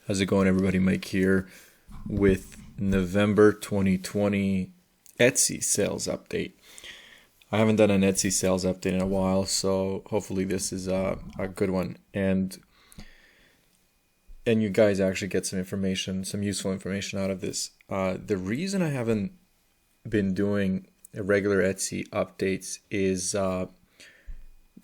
How's it going, everybody? Mike here with November 2020 Etsy sales update. I haven't done an Etsy sales update in a while, so hopefully this is a good one. And you guys actually get some information, some useful information out of this. The reason I haven't been doing regular Etsy updates is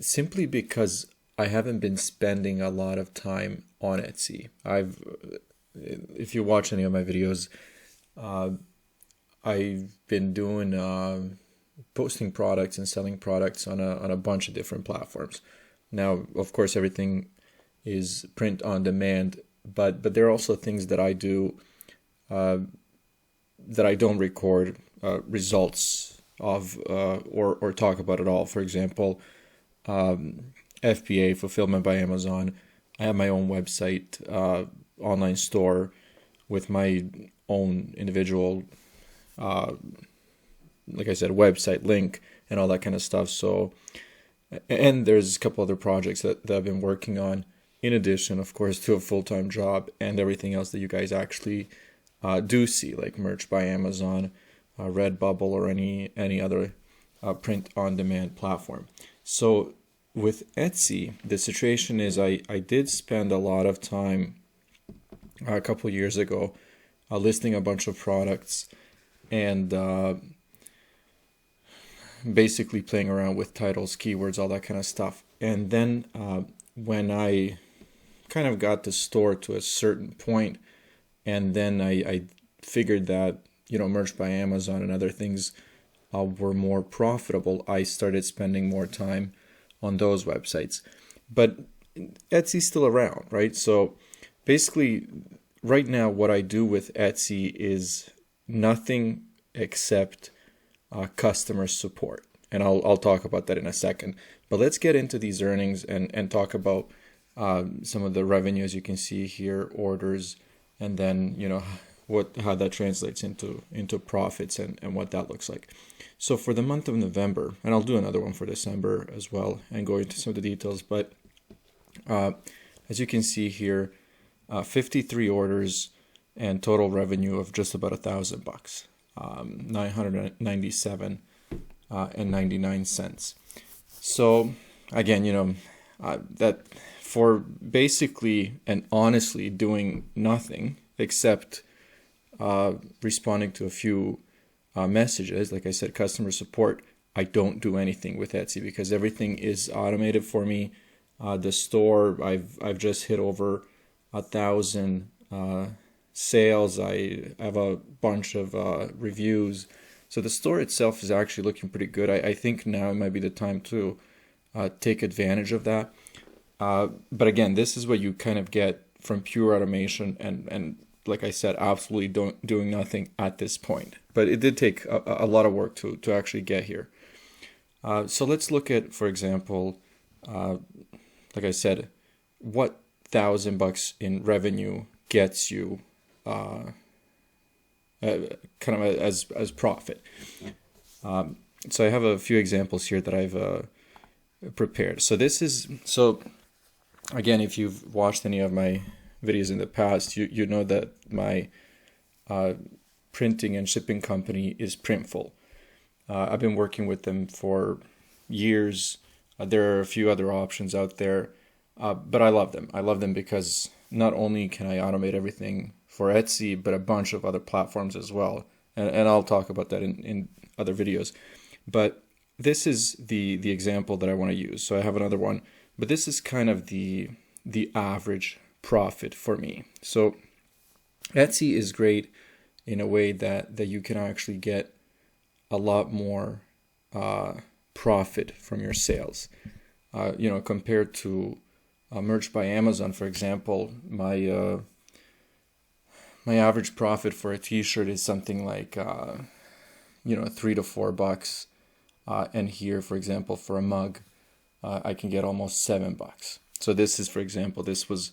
simply because I haven't been spending a lot of time on Etsy. If you watch any of my videos, I've been doing posting products and selling products on a bunch of different platforms. Now, of course, everything is print on demand, but there are also things that I do that I don't record results of or talk about at all. For example, FBA, Fulfillment by Amazon. I have my own website, online store with my own individual, like I said, website link and all that kind of stuff. So, and there's a couple other projects that I've been working on, in addition, of course, to a full-time job and everything else that you guys actually do see, like merch by Amazon, Redbubble, or any other print-on-demand platform. So with Etsy, the situation is I did spend a lot of time a couple of years ago listing a bunch of products and basically playing around with titles, keywords, all that kind of stuff. And then when I kind of got the store to a certain point, and then I figured that, merch by Amazon and other things were more profitable, I started spending more time on those websites. But Etsy's still around, right? So basically, right now, what I do with Etsy is nothing except customer support. And I'll talk about that in a second. But let's get into these earnings and talk about some of the revenue, as you can see here, orders, and then, how that translates into profits and what that looks like. So for the month of November, and I'll do another one for December as well and go into some of the details, but as you can see here, 53 orders and total revenue of just about $1,000, 997 and 99 cents. So again, that for basically and honestly doing nothing except responding to a few messages, like I said, customer support, I don't do anything with Etsy because everything is automated for me. The store, I've just hit over 1,000 sales. I have a bunch of reviews. So the store itself is actually looking pretty good. I think now might be the time to take advantage of that. But again, this is what you kind of get from pure automation and like I said, absolutely doing nothing at this point. But it did take a lot of work to actually get here. So let's look at, for example, like I said, what $1,000 in revenue gets you kind of as profit. So I have a few examples here that I've prepared. So again, if you've watched any of my videos in the past, you know that my printing and shipping company is Printful. I've been working with them for years. There are a few other options out there, but I love them. I love them because not only can I automate everything for Etsy, but a bunch of other platforms as well. And I'll talk about that in other videos. But this is the example that I want to use. So I have another one, but this is kind of the average profit for me. So Etsy is great in a way that you can actually get a lot more profit from your sales. Compared to merch by Amazon, for example, my average profit for a T-shirt is something like $3 to $4, and here, for example, for a mug, I can get almost $7. So this is, for example, this was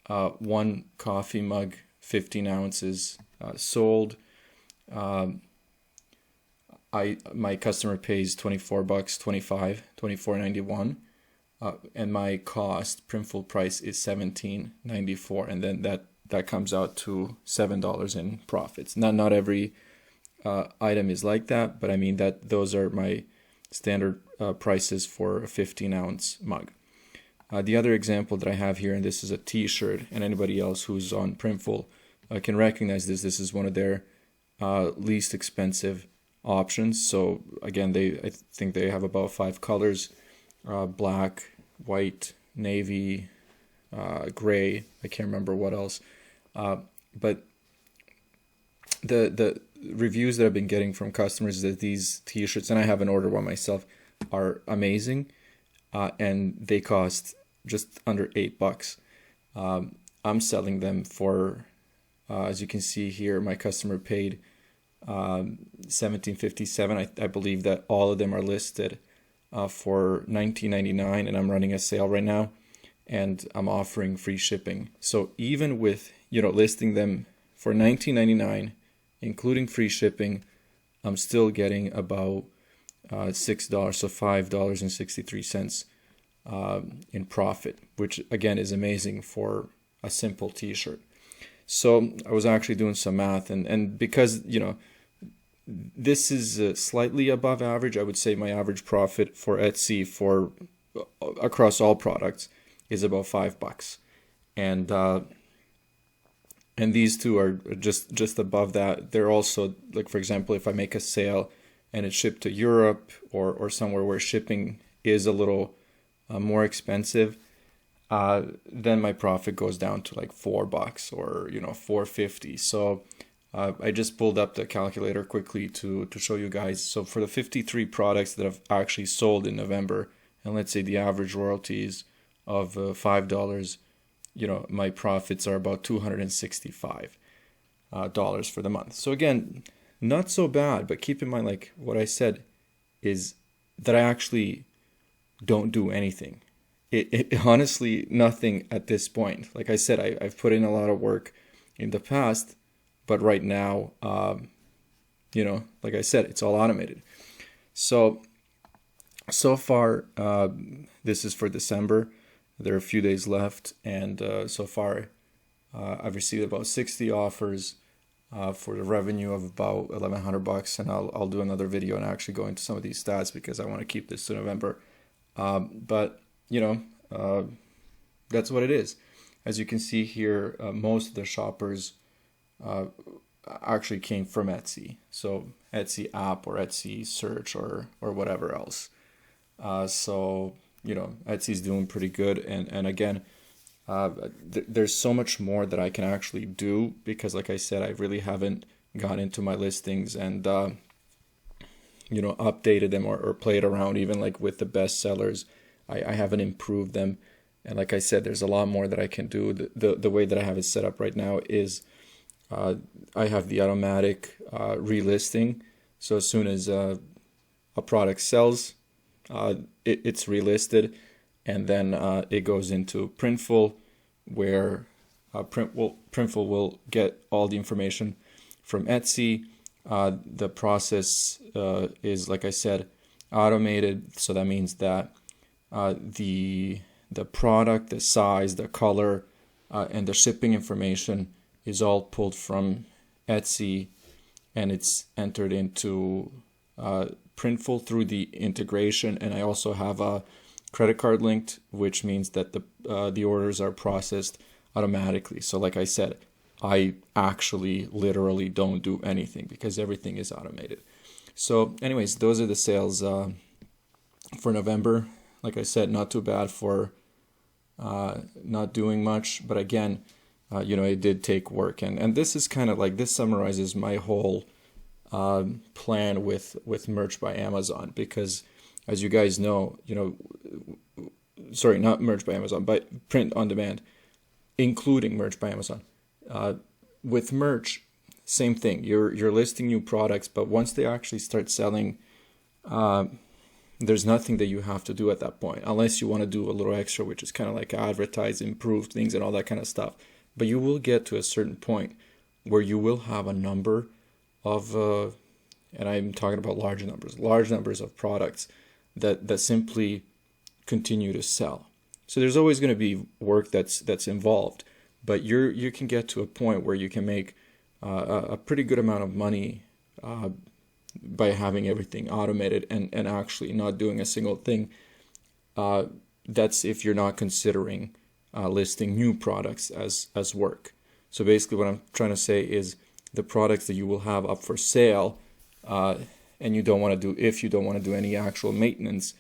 one coffee mug, 15 ounces, sold. My customer pays $24, $24.91, and my cost, Printful price, is $17.94, and then that that comes out to $7 in profits. Not every item is like that, but I mean that those are my standard prices for a 15-ounce mug. The other example that I have here, and this is a T-shirt, and anybody else who's on Printful can recognize this. This is one of their least expensive options. So again, I think they have about 5 colors: black, white, navy, gray. I can't remember what else. But the reviews that I've been getting from customers is that these T-shirts, and I haven't ordered one myself, are amazing, and they cost just under $8. I'm selling them for, as you can see here, my customer paid $17.57. I believe that all of them are listed for $19.99, and I'm running a sale right now, and I'm offering free shipping. So even with listing them for $19.99, including free shipping, I'm still getting about $6, so $5.63 in profit, which again is amazing for a simple T-shirt. So I was actually doing some math, and because this is slightly above average, I would say my average profit for Etsy for across all products is about $5, and these two are just above that. They're also, like, for example, if I make a sale and it's shipped to Europe or somewhere where shipping is a little more expensive, then my profit goes down to like $4 or $4.50. So I just pulled up the calculator quickly to show you guys. So for the 53 products that I've actually sold in November, and let's say the average royalties of $5, my profits are about $265 for the month. So again, not so bad, but keep in mind, like what I said, is that I actually don't do anything. It honestly, nothing at this point. Like I said, I've put in a lot of work in the past, but right now, like I said, it's all automated. So far, this is for December. There are a few days left, and so far I've received about 60 offers for the revenue of about $1,100, and I'll do another video and actually go into some of these stats because I want to keep this to November. But that's what it is. As you can see here, most of the shoppers actually came from Etsy, so Etsy app or Etsy search or whatever else. So Etsy's doing pretty good, and again, there's so much more that I can actually do because, like I said, I really haven't got into my listings and updated them or played around even like with the best sellers. I haven't improved them, and like I said, there's a lot more that I can do. The way that I have it set up right now is I have the automatic relisting. So as soon as a product sells, it's relisted, and then it goes into Printful, where Printful will get all the information from Etsy. The process is, like I said, automated. So that means that the product, the size, the color, and the shipping information is all pulled from Etsy, and it's entered into Printful through the integration. And I also have a credit card linked, which means that the orders are processed automatically. So like I said, I actually literally don't do anything because everything is automated. So anyways, those are the sales for November. Like I said, not too bad for not doing much, but again, it did take work, and this is kind of like, this summarizes my whole plan with Merch by Amazon, because as you guys know, sorry, not Merch by Amazon, but print on demand, including Merch by Amazon. With merch, same thing. You're listing new products, but once they actually start selling, there's nothing that you have to do at that point, unless you want to do a little extra, which is kind of like advertise, improve things, and all that kind of stuff. But you will get to a certain point where you will have a number of, and I'm talking about large numbers of products that simply continue to sell. So there's always going to be work that's involved, but you can get to a point where you can make a pretty good amount of money by having everything automated and actually not doing a single thing. That's if you're not considering listing new products as work. So basically what I'm trying to say is the products that you will have up for sale, and you don't want to do, if you don't want to do any actual maintenance,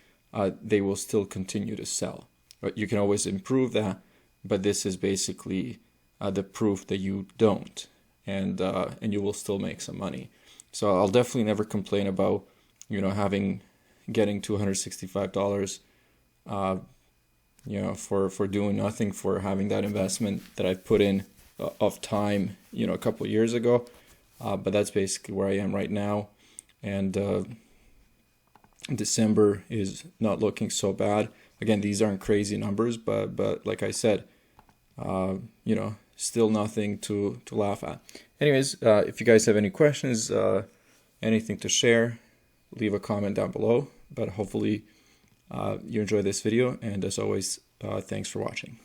they will still continue to sell. You can always improve that, but this is basically the proof that you don't, and you will still make some money. So I'll definitely never complain about, you know, getting $265, you know, for doing nothing, for having that investment that I've put in of time, you know, a couple of years ago. But that's basically where I am right now, and December is not looking so bad. Again, these aren't crazy numbers, but like I said, you know, still nothing to laugh at. Anyways, if you guys have any questions, anything to share, leave a comment down below. But hopefully you enjoy this video, and as always, thanks for watching.